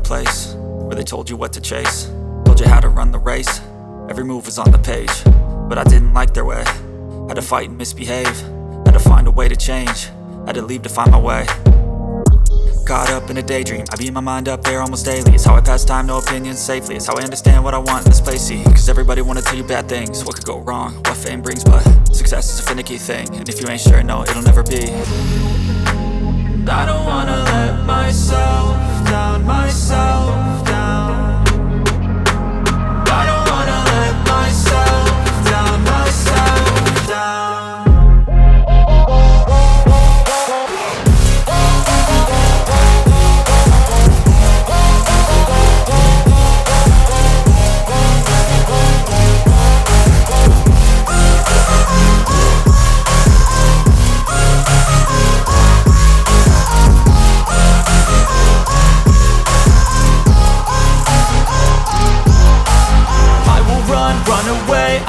place where they told you what to chase, told you how to run the race. Every move was on the page, but I didn't like their way. Had to fight and misbehave, had to find a way to change, had to leave to find my way. Caught up in a daydream, I beat my mind up there almost daily. It's how I pass time, no opinions safely. It's how I understand what I want in this place, see. Cause everybody wanna tell you bad things, what could go wrong, what fame brings. But success is a finicky thing, and if you ain't sure, no, it'll never be. I don't wanna let myself down, myself down. I don't wanna let myself down, myself down.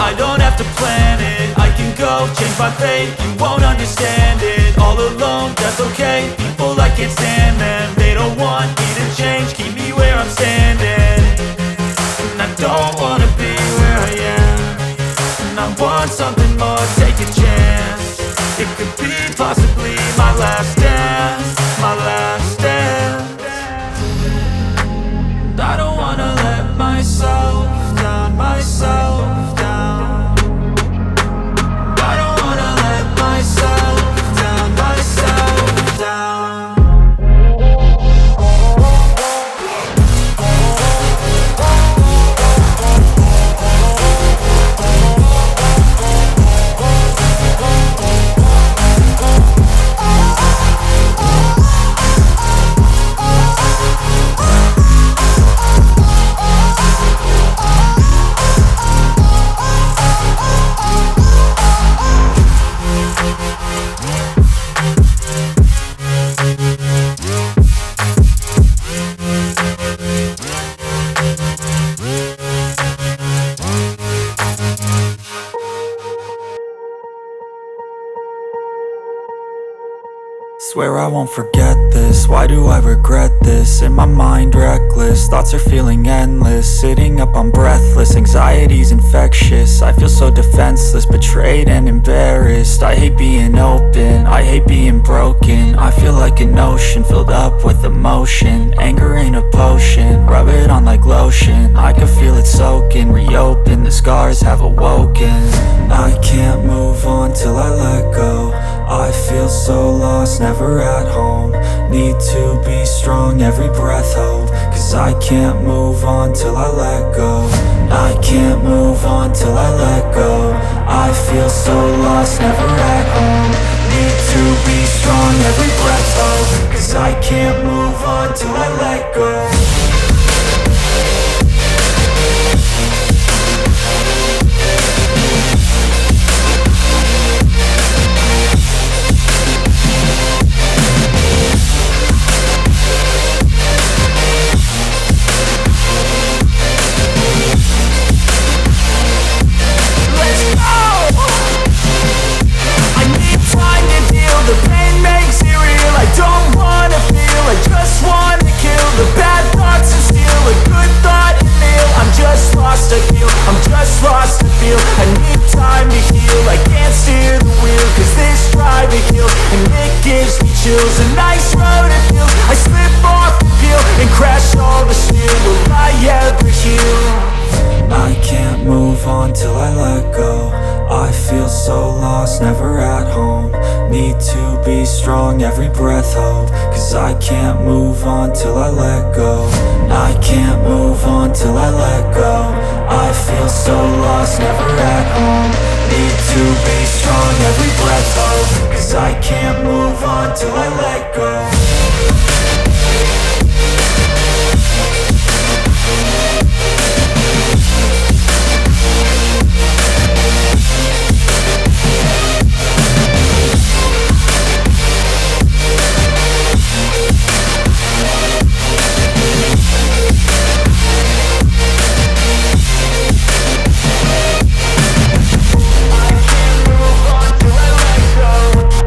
I don't have to plan it, I can go change my fate. You won't understand it, all alone, that's okay. People, I can't stand them, they don't want me to change. Keep me where I'm standing, and I don't wanna be where I am. And I want something more, take a chance. It could be possibly my last dance, my last dance. I don't wanna let myself down, myself down. Swear I won't forget this, why do I regret this? In my mind reckless, thoughts are feeling endless. Sitting up, I'm breathless, anxiety's infectious. I feel so defenseless, betrayed and embarrassed. I hate being open, I hate being broken. I feel like an ocean filled up with emotion. Anger ain't a potion, rub it on like lotion. I can feel it soaking, reopen, the scars have awoken. I can't move on till I let go. I feel so lost, never at home. Need to be strong, every breath hold. Cause I can't move on till I let go. I can't move on till I let go. I feel so lost, never at home. Need to be strong, every breath hold. Cause I can't move on till I let go. A nice road to feel. I slip off the peel and crash all the steel. Will I ever heal? I can't move on till I let go. I feel so lost, never at home. Need to be strong, every breath hold. Cause I can't move on till I let go. I can't move on till I let go. I feel so lost, never at home. Need to be strong, every breath hold. Cause I can't move on till I let go.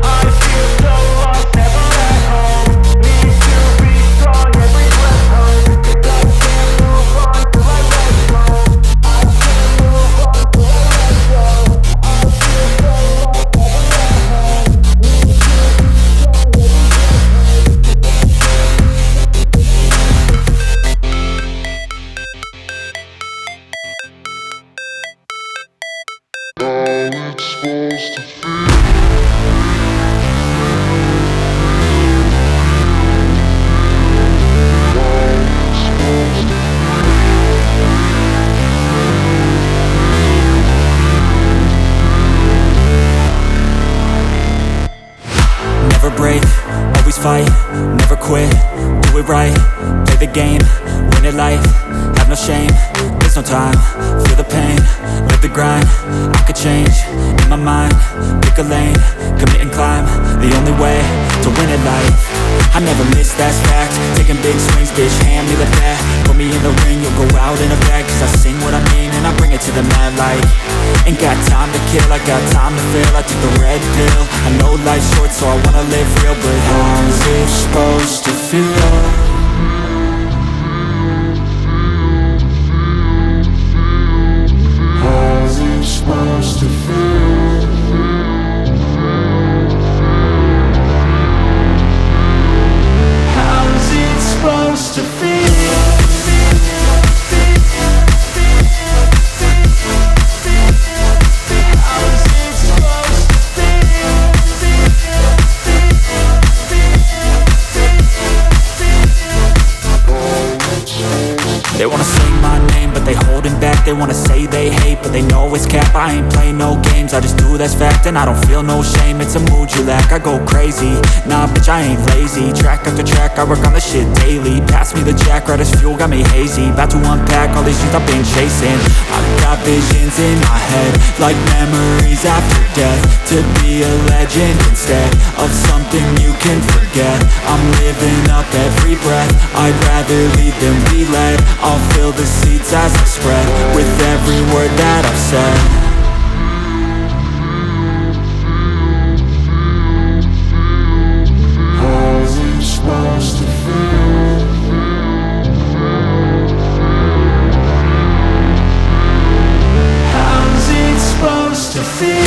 I feel so lost, never at home. Need to Never break, always fight, never quit, do it right, play the game, win it life, have no shame, there's no time, feel the pain, live the grind, I could change, in my mind, pick a lane, commit and climb, the only way to win at life. I never miss, that's fact, taking big swings, bitch, hand me the bat, put me in the ring, you'll go out in a bag, cause I sing what I mean and I bring it to the mad light. Ain't got time to kill, I got time to feel, I took the red pill, I know life's short so I wanna live real, but how's it supposed to feel? How's it supposed to feel? How's it supposed to feel? They wanna say my name, but they holding back. They wanna say they hate, but they know it's cap. I ain't play no games, I just do, that's fact. And I don't feel no shame, it's a mood you lack. I go crazy, nah bitch I ain't lazy. Track after track, I work on this shit daily. Pass me the jack, right as fuel, got me hazy. About to unpack all these things I've been chasing. I've got visions in my head, like memories after death. To be a legend instead of something you can forget. I'm living up every breath, I'd rather lead than be led. I'll fill the seats as I spread with every word that I've said. How's it supposed to feel? How's it supposed to feel?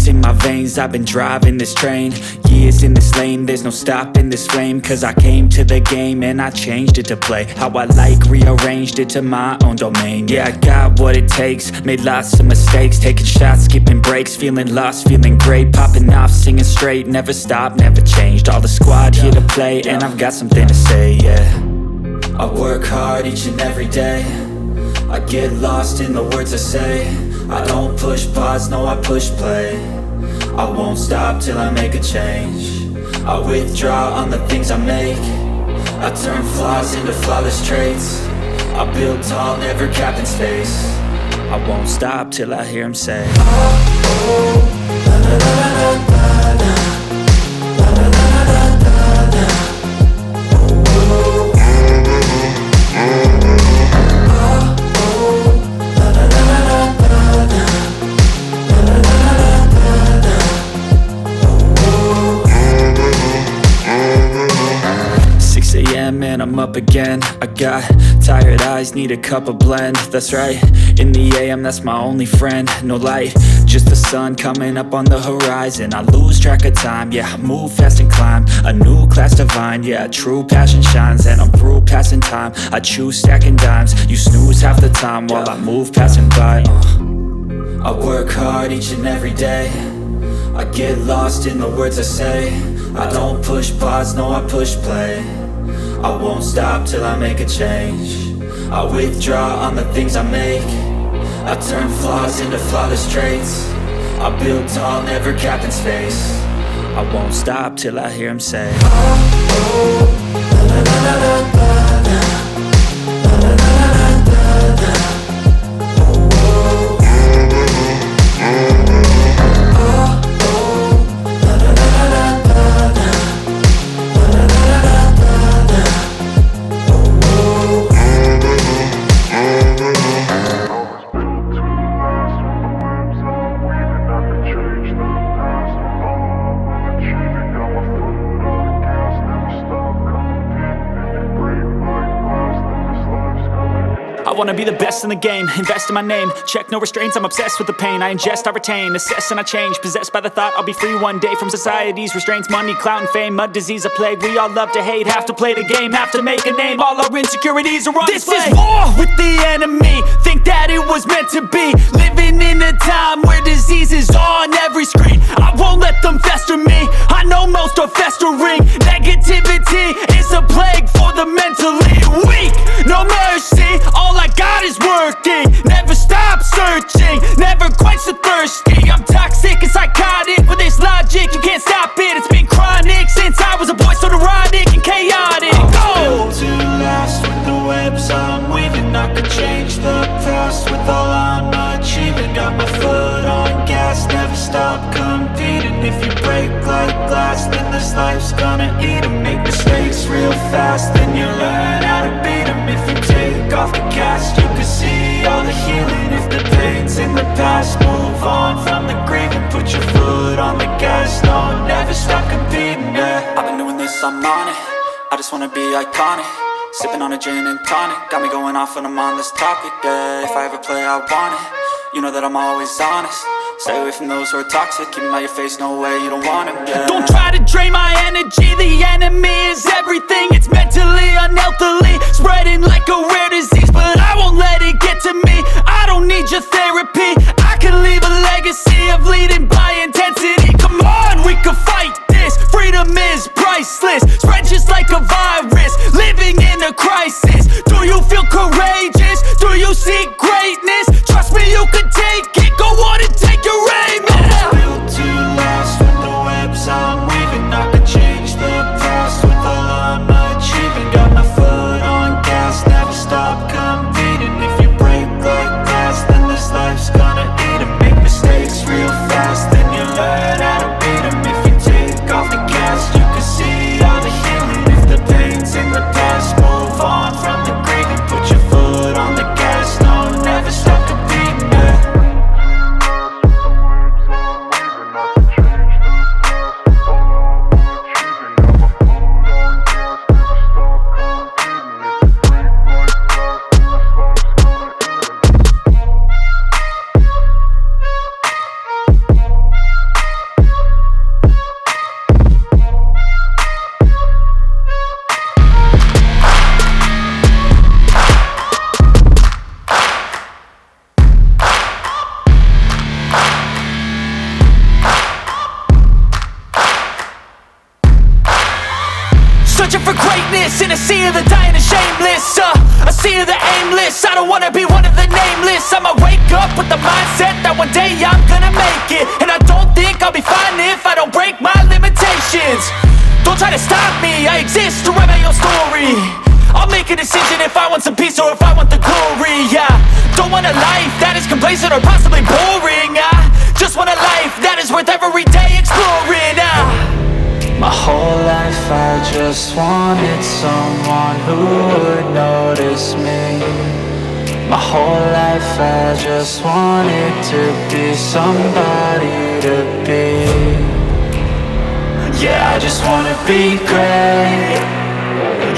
In my veins, I've been driving this train, years in this lane, there's no stopping this flame. Cause I came to the game and I changed it to play how I like, rearranged it to my own domain. Yeah, I got what it takes, made lots of mistakes, taking shots, skipping breaks, feeling lost, feeling great, popping off, singing straight, never stopped, never changed. All the squad here to play and I've got something to say, yeah. I work hard each and every day, I get lost in the words I say. I don't push pause, no I push play. I won't stop till I make a change. I withdraw on the things I make. I turn flaws into flawless traits. I build tall, never capped in space. I won't stop till I hear him say, oh, oh, la la la la la la, la la la la la la, oh, oh, and I'm up again. I got tired eyes, need a cup of blend. That's right, in the AM, that's my only friend. No light, just the sun coming up on the horizon. I lose track of time, yeah, I move fast and climb a new class divine, yeah, true passion shines. And I'm through passing time, I choose stacking dimes. You snooze half the time while I move passing by. I work hard each and every day, I get lost in the words I say. I don't push pause, no I push play. I won't stop till I make a change. I withdraw on the things I make. I turn flaws into flawless traits. I build tall, never capped in space. I won't stop till I hear him say, oh, oh, la la la la la la, la la la la la. wanna be the best in the game, invest in my name, check no restraints, I'm obsessed with the pain. I ingest, I retain, assess and I change, possessed by the thought I'll be free one day from society's restraints. Money, clout and fame, mud, disease, a plague. We all love to hate, have to play the game, have to make a name. All our insecurities are on display. This is war with the enemy, think that it was meant to be. Living in a time where disease is on every screen. I won't let them fester me, I know most are festering. Negativity is a plague for the mentally weak. No mercy, all I got is working. Never stop searching, never quite so thirsty. I'm toxic and psychotic, with this logic you can't stop it. It's been chronic since I was a boy, so neurotic and chaotic. Built to last with the webs I'm weaving. I could change the past with all I'm achieving. Got my foot on gas, never stop competing. If you break like glass, then this life's gonna eat 'em. Make mistakes real fast, then you learn how to beat 'em. If you take off the cast, you can see all the healing. If the pain's in the past, move on from the grieving. Put your foot on the gas, no, never stop competing, yeah. I've been doing this, I'm on it, I just wanna be iconic. Sipping on a gin and tonic, got me going off when I'm on this topic, yeah. If I ever play, I want it, you know that I'm always honest. Stay away from those who are toxic, keep them out your face, no way, you don't want them, yeah. Don't try to drain my energy, the enemy is everything. It's mentally, unhealthily, spreading like a rare disease. But I won't let it get to me, I don't need your therapy. I can leave a legacy of leading by intensity. Come on, we can fight this, freedom is priceless. Spread just like a virus, living in a crisis. Do you feel courageous? Do you seek greatness? Trust me, you can take it, go on and take your aim, yeah. Built to last with the webs I'm weaving. I could change the past with all I'm achieving. Got my foot on gas, never stop competing. If you break like glass, then this life's gonna eat 'em. Make mistakes real fast, then you learn how to beat 'em. If you take off the cast, you can see all the healing. If the pain's in the past, move on from the grieving. Put your foot on the gas, no, never stop competing, yeah. Searching for greatness in a sea of the dying and shameless, a sea of the aimless. I don't wanna be one of the nameless. I'ma wake up with the mindset that one day I'm gonna make it. And I don't think I'll be fine if I don't break my limitations. Don't try to stop me, I exist to write my own story. I'll make a decision if I want some peace or if I want the glory, yeah. Don't want a life that is complacent or possibly boring. I just want a life that is worth every day exploring, My whole life I just wanted someone who would notice me. My whole life I just wanted to be somebody to be. Yeah, I just wanna be great.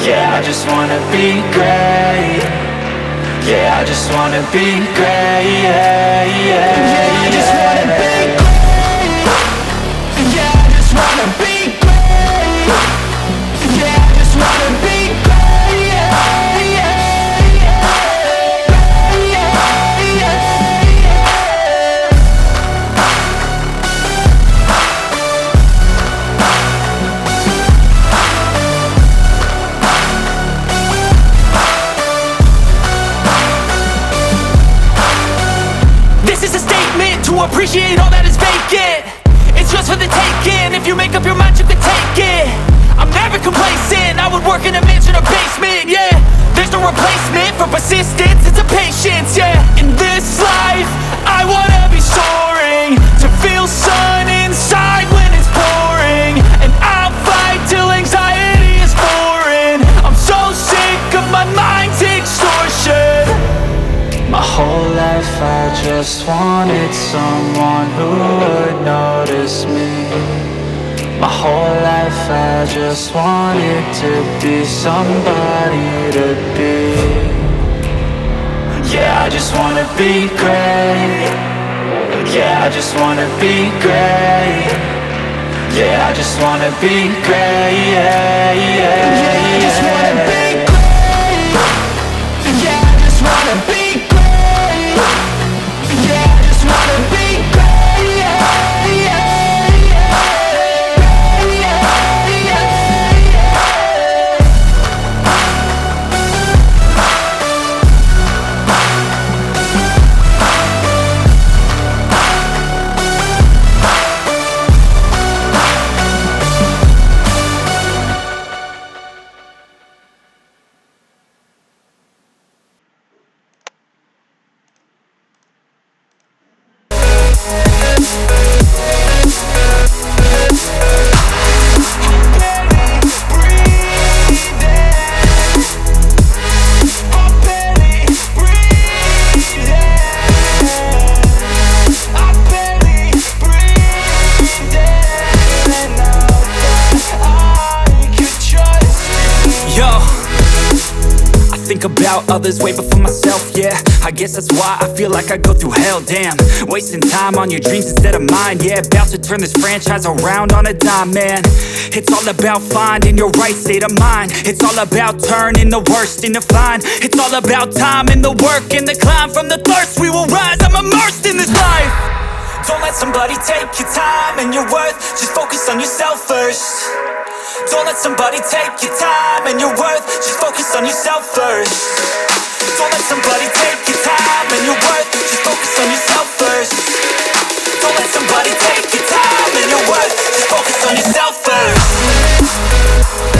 Yeah, I just wanna be great. Yeah, I just wanna be great. Yeah, yeah, yeah, I just wanna be great. Yeah, I just wanna be great. Yeah, I just wanna be great. Yeah, yeah, yeah, yeah, yeah. This is a statement to appreciate all that is vacant. It's just for the taking. If you make up your mind, you can take it. I'm never complacent, I would work in a mansion or basement, yeah. There's no replacement for persistence, it's a patience, yeah. In this life, I wanna be soaring, to feel sun inside when it's pouring. And I'll fight till anxiety is foreign. I'm so sick of my mind's extortion. My whole life I just wanted someone who would notice me. My whole life I just wanted to be somebody to be. Yeah, I just wanna be great. Yeah, I just wanna be great. Yeah, I just wanna be great. Yeah, I just wanna be great. Yeah, I just wanna be great. Yeah, I just wanna be great. About others way before myself, yeah. I guess that's why I feel like I go through hell, damn. Wasting time on your dreams instead of mine, yeah. About to turn this franchise around on a dime, man. It's all about finding your right state of mind. It's all about turning the worst into fine. It's all about time and the work and the climb. From the thirst we will rise, I'm immersed in this life. Don't let somebody take your time and your worth. Just focus on yourself first. Don't let somebody take your time and your worth. Just focus on yourself first. Don't let somebody take your time and your worth. Just focus on yourself first. Don't let somebody take your time and your worth. Just focus on yourself first.